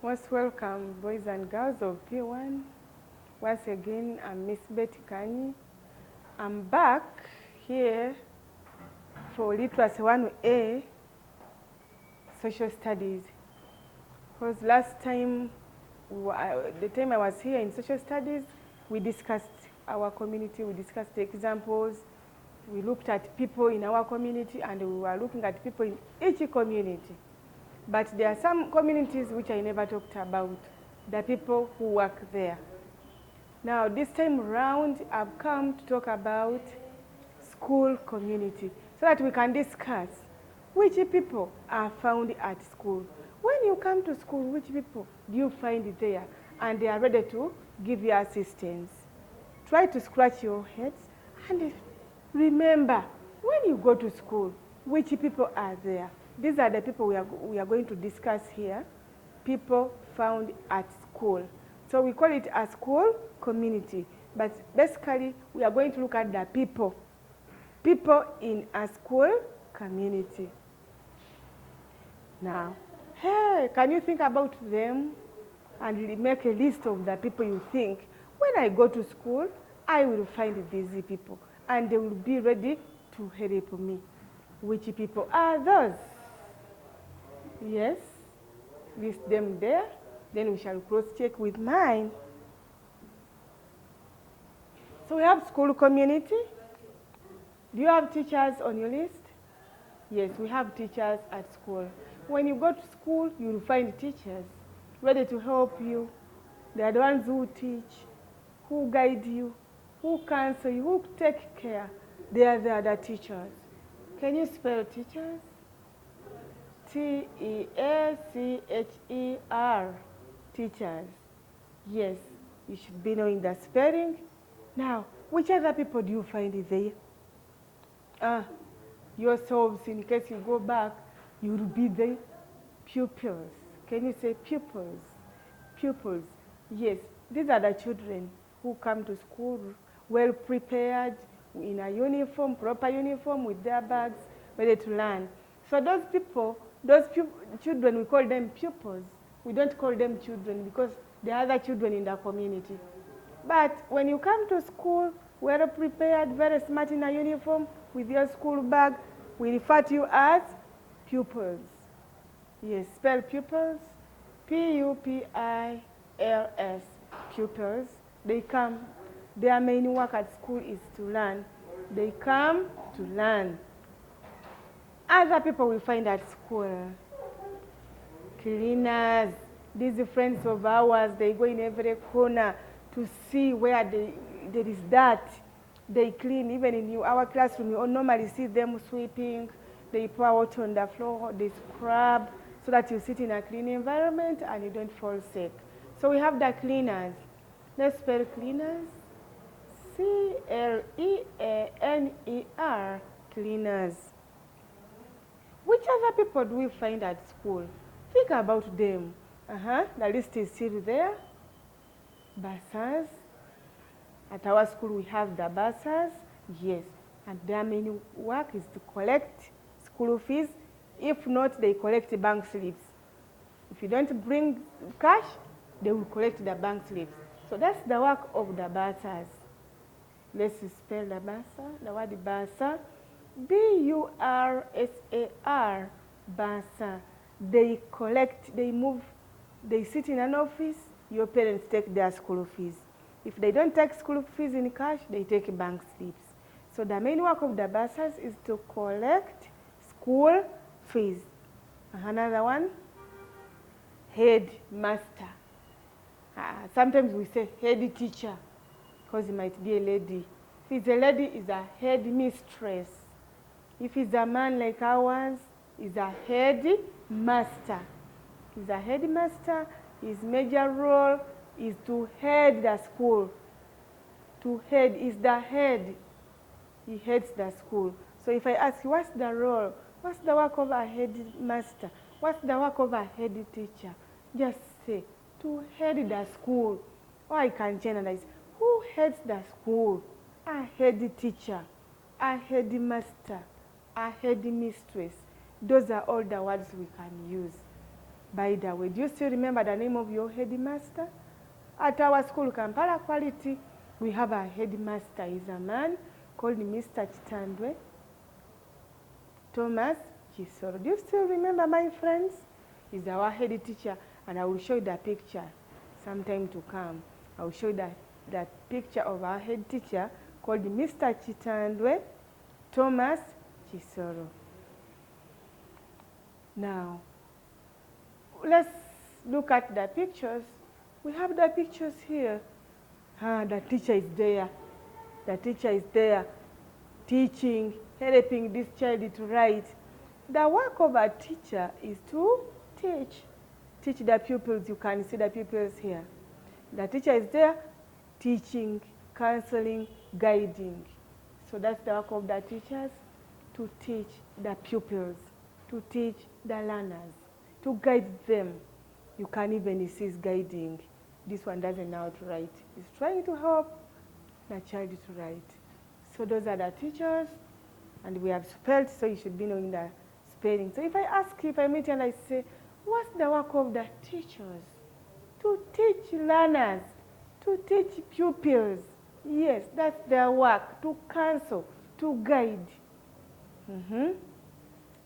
Most welcome, boys and girls of P1. Once again, I'm Miss Betty Kani. I'm back here for Literacy 1A, Social Studies. Because last time, the time I was here in Social Studies, we discussed our community, we discussed the examples, we looked at people in our community, and we were looking at people in each community. But there are some communities which I never talked about, the people who work there. Now, this time around, I've come to talk about school community so that we can discuss which people are found at school. When you come to school, which people do you find there? And they are ready to give you assistance. Try to scratch your heads and remember, when you go to school, which people are there? These are the people we are going to discuss here, people found at school. So we call it a school community, but basically we are going to look at the people in a school community. Now, hey, can you think about them and make a list of the people you think, when I go to school, I will find these people and they will be ready to help me. Which people are those? Yes, list them there. Then we shall cross-check with mine. So we have school community. Do you have teachers on your list? Yes, we have teachers at school. When you go to school, you will find teachers ready to help you. They are the ones who teach, who guide you, who counsel you, who take care. They are the other teachers. Can you spell teachers? T-E-A-C-H-E-R, teachers. Yes, you should be knowing the spelling. Now, which other people do you find there? Yourselves, in case you go back, you will be the pupils. Can you say pupils? Pupils, yes. These are the children who come to school well prepared, in a uniform, proper uniform, with their bags, ready to learn. So those people, children, we call them pupils. We don't call them children because they are other children in the community. But when you come to school, well prepared, very smart in a uniform, with your school bag, we refer to you as pupils. Yes, spell pupils, P-U-P-I-L-S, pupils. They come, their main work at school is to learn. They come to learn. Other people we find at school, cleaners. These friends of ours, they go in every corner to see where there is dirt. They clean. Even in our classroom, you normally see them sweeping. They pour water on the floor, they scrub, so that you sit in a clean environment and you don't fall sick. So we have the cleaners. Let's spell cleaners. C-L-E-A-N-E-R, cleaners. Which other people do we find at school? Think about them. The list is still there. Bursars. At our school we have the bursars, yes. And their main work is to collect school fees. If not, they collect bank slips. If you don't bring cash, they will collect the bank slips. So that's the work of the bursars. Let's spell the bursar, the word bursar. B-U-R-S-A-R, bursar. They collect, they move, they sit in an office, your parents take their school fees. If they don't take school fees in cash, they take bank slips. So the main work of the bursars is to collect school fees. Another one, headmaster. Sometimes we say head teacher, because it might be a lady. If it's a lady, it's a headmistress. If it's a man like ours, it's a headmaster. He's a headmaster. His major role is to head the school. To head is the head. He heads the school. So if I ask you, what's the role? What's the work of a headmaster? What's the work of a head teacher? Just say, to head the school. Or I can generalize. Who heads the school? A head teacher, a headmaster, a headmistress. Those are all the words we can use. By the way, do you still remember the name of your headmaster? At our school, Kampala Quality, we have a headmaster. He's a man called Mr. Chitandwe Thomas Chisoro. Do you still remember, my friends? He's our head teacher, and I will show you the picture sometime to come. I will show you that picture of our head teacher called Mr. Chitandwe Thomas Chisoro. Now, let's look at the pictures. We have the pictures here. The teacher is there. The teacher is there teaching, helping this child to write. The work of a teacher is to teach the pupils. You can see the pupils here. The teacher is there teaching, counseling, guiding. So that's the work of the teachers, to teach the pupils, to teach the learners, to guide them. You can even assist guiding. This one doesn't know how to write. He's trying to help the child to write. So those are the teachers, and we have spelled, so you should be knowing the spelling. So if I ask you, if I meet you and I say, what's the work of the teachers? To teach learners, to teach pupils. Yes, that's their work, to counsel, to guide.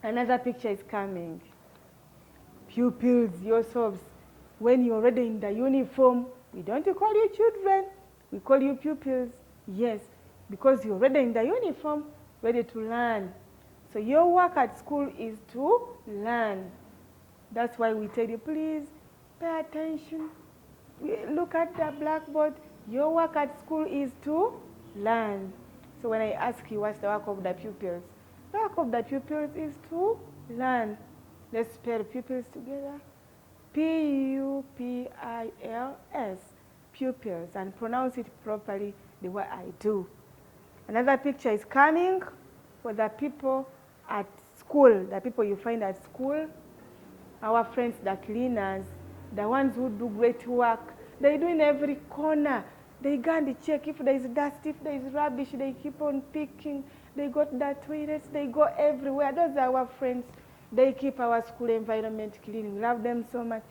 Another picture is coming. Pupils, yourselves, when you're already in the uniform, we don't call you children, we call you pupils. Yes, because you're already in the uniform, ready to learn. So your work at school is to learn. That's why we tell you, please pay attention. Look at the blackboard. Your work at school is to learn. So when I ask you what's the work of the pupils, the work of the pupils is to learn. Let's spell pupils together. P-U-P-I-L-S, pupils, and pronounce it properly the way I do. Another picture is coming for the people at school, the people you find at school, our friends, the cleaners, the ones who do great work. They do in every corner. They go and check if there is dust, if there is rubbish, they keep on picking. They go to the toilets, they go everywhere. Those are our friends. They keep our school environment clean. We love them so much.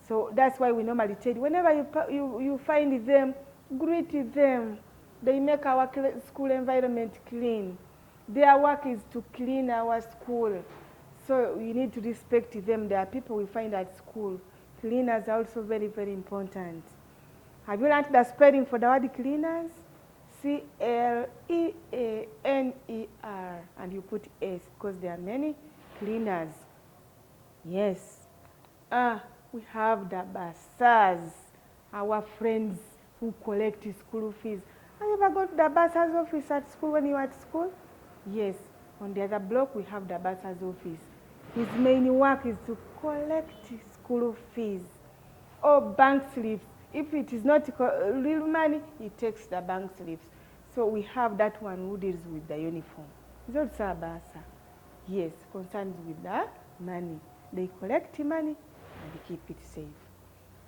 So that's why we normally tell you, whenever you find them, greet them. They make our school environment clean. Their work is to clean our school. So we need to respect them. There are people we find at school. Cleaners are also very, very important. Have you learned the spelling for the word cleaners? C-L-E-A-N-E-R. And you put S because there are many cleaners. Yes. We have the Bursars, our friends who collect school fees. Have you ever got the Bursars office at school when you were at school? Yes. On the other block, we have the Bursars office. His main work is to collect school fees or bank slips. If it is not real money, he takes the bank slips. So we have that one who deals with the uniform. It's also a bursar. Yes, concerned with the money. They collect money and keep it safe.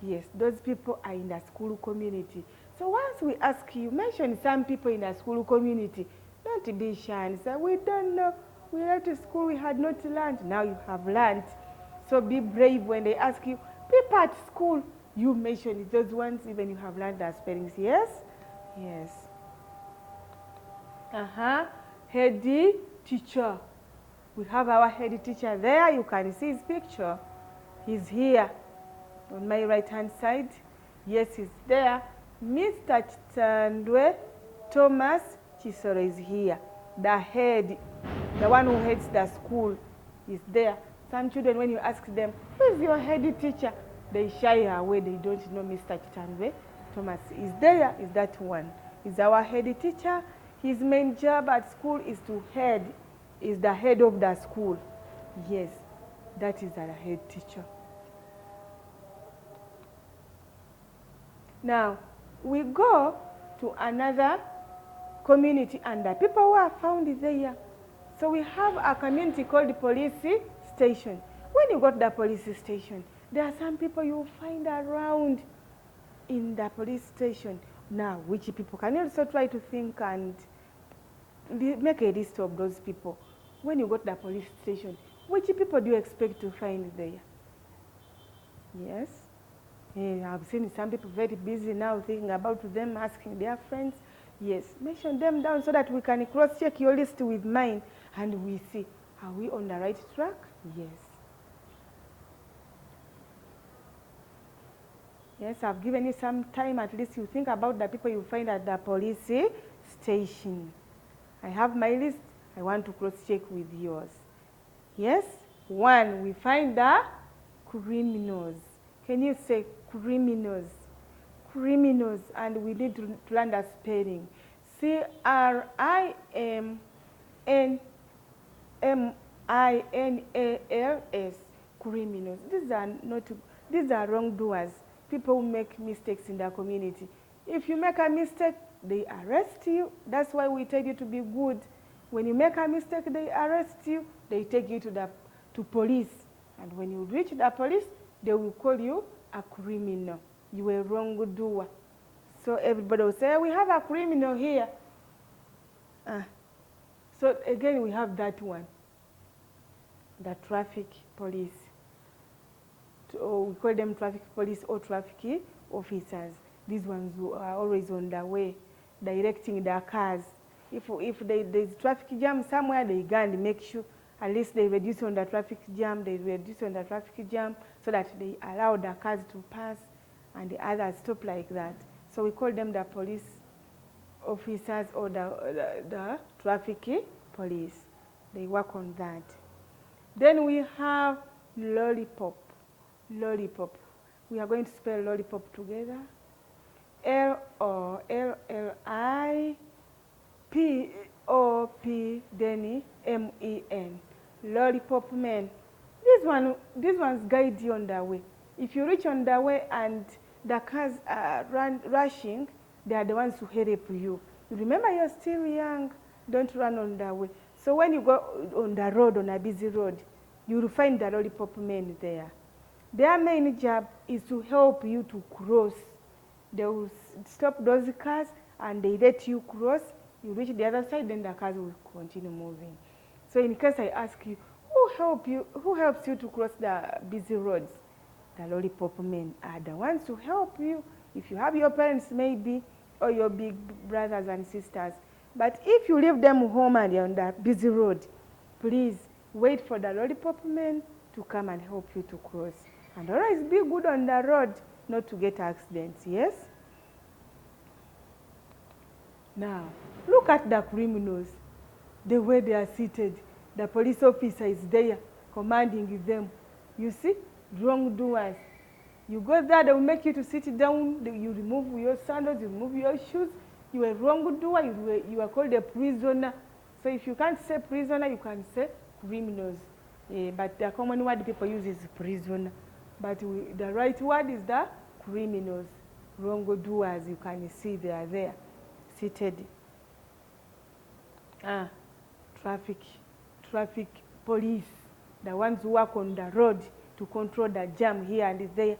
Yes, those people are in the school community. So once we ask you, mention some people in the school community, don't be shy and say, we don't know. We went to school, we had not learned. Now you have learned. So be brave when they ask you, people at school, you mention it. Those ones, even you have learned their spellings. Yes? Yes. Head teacher. We have our head teacher there. You can see his picture. He's here on my right-hand side. Yes, he's there. Mr. Chitandwe Thomas Chisoro is here. The head, the one who heads the school, is there. Some children, when you ask them, who is your head teacher? They shy away. They don't know Mr. Chitandwe Thomas. Is there? Is that one? Is our head teacher. His main job at school is to head, is the head of the school. Yes, that is our head teacher. Now, we go to another community, and the people who are found there. So we have a community called the police station. When you go to the police station, there are some people you find around in the police station. Now, which people? Can you also try to think and make a list of those people? When you go to the police station, which people do you expect to find there? Yes. I've seen some people very busy now thinking about them, asking their friends. Yes, mention them down so that we can cross-check your list with mine and we see, are we on the right track? Yes. Yes, I've given you some time, at least you think about the people you find at the police station. I have my list, I want to cross-check with yours. Yes, 1, we find the criminals. Can you say criminals? Criminals, and we need to learn the spelling. CRIMINALS, criminals. These are wrongdoers, people who make mistakes in the community. If you make a mistake, they arrest you. That's why we tell you to be good. When you make a mistake, they arrest you. They take you to police. And when you reach the police, they will call you a criminal. You were a wrongdoer. So everybody will say, we have a criminal here. So again, we have that one, the traffic police. We call them traffic police or traffic officers. These ones who are always on the way, directing their cars. If there's traffic jam somewhere, they go and make sure at least they reduce on the traffic jam, so that they allow the cars to pass and the others stop like that. So we call them the police officers or the traffic police. They work on that. Then we have lollipop. Lollipop. We are going to spell lollipop together. LOLLIPOP, then MEN. Lollipop men. These ones guide you on the way. If you reach on the way and the cars are rushing, they are the ones who help you. Remember, you're still young. Don't run on the way. So when you go on the road, on a busy road, you will find the lollipop men there. Their main job is to help you to cross. They will stop those cars and they let you cross. You reach the other side, then the cars will continue moving. So in case I ask you, who helps you to cross the busy roads? The lollipop men are the ones who help you. If you have your parents maybe, or your big brothers and sisters. But if you leave them home and you're on the busy road, please wait for the lollipop men to come and help you to cross. And always be good on the road, not to get accidents, yes? Now, look at the criminals, the way they are seated. The police officer is there commanding them. You see, wrongdoers. You go there, they will make you to sit down. You remove your sandals, you remove your shoes. You are a wrongdoer, you are called a prisoner. So if you can't say prisoner, you can say criminals. But the common word people use is prisoner. But the right word is the criminals, wrongdoers. You can see they are there, seated. Traffic police, the ones who work on the road to control the jam here and there.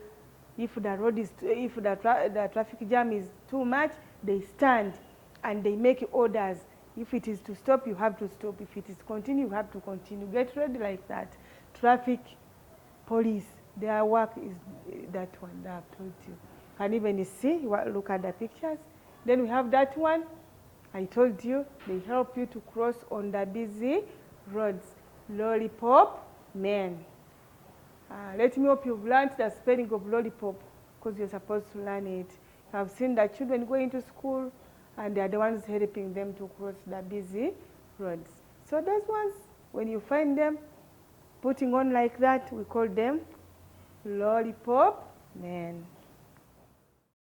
If the traffic jam is too much, they stand and they make orders. If it is to stop, you have to stop. If it is continue, you have to continue. Get ready like that. Traffic police, their work is that one that I've told you. Can even see, look at the pictures. Then we have that one. I told you, they help you to cross on the busy roads. Lollipop men. Let me hope you've learned the spelling of lollipop, because you're supposed to learn it. I've seen the children going to school and they are the ones helping them to cross the busy roads. So those ones, when you find them putting on like that, we call them lollipop men.